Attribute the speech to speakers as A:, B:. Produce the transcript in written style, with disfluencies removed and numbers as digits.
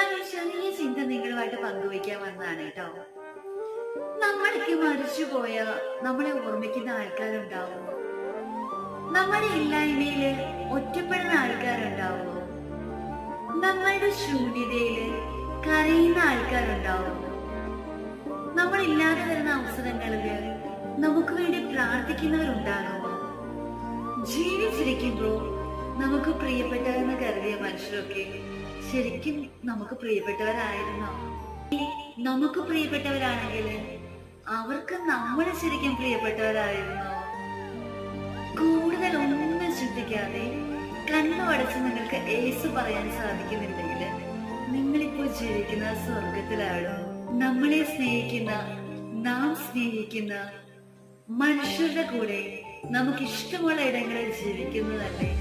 A: ഞാനൊരു ചെറിയ ചിന്ത നിങ്ങളുമായിട്ട് പങ്കുവയ്ക്കാൻ വന്നതാണ് കേട്ടോ. നമ്മൾക്ക് മരിച്ചുപോയ നമ്മളെ ഓർമ്മിക്കുന്ന ആൾക്കാരുണ്ടാവുമോ? നമ്മുടെ ഇല്ലായ്മയില് ഒറ്റപ്പെടുന്ന ആൾക്കാരുണ്ടാവുമോ? നമ്മളുടെ ശൂന്യതയില് കരയുന്ന ആൾക്കാരുണ്ടാവുമോ? നമ്മളില്ലാതെ വരുന്ന അവസരങ്ങളില് നമുക്ക് വേണ്ടി പ്രാർത്ഥിക്കുന്നവരുണ്ടാകുമോ? ജീവിച്ചിരിക്കുമ്പോ നമുക്ക് പ്രിയപ്പെട്ടവരെന്ന് കരുതിയ മനുഷ്യരൊക്കെ ശരിക്കും നമുക്ക് പ്രിയപ്പെട്ടവരായിരുന്നോ? നമുക്ക് പ്രിയപ്പെട്ടവരാണെങ്കിൽ അവർക്ക് നമ്മൾ ശരിക്കും പ്രിയപ്പെട്ടവരായിരുന്നോ? കൂടുതൽ ഒന്നും ചിന്തിക്കാതെ കണ്ണു അടച്ച് നിങ്ങൾക്ക് യേശു പറയാൻ സാധിക്കുന്നുണ്ടെങ്കിൽ നിങ്ങളിപ്പോൾ ജീവിക്കുന്ന സ്വർഗത്തിലാണോ? നമ്മളെ സ്നേഹിക്കുന്ന, നാം സ്നേഹിക്കുന്ന മനുഷ്യരുടെ കൂടെ നമുക്ക് ഇഷ്ടമുള്ള ഇടങ്ങളിൽ ജീവിക്കുന്നതല്ലേ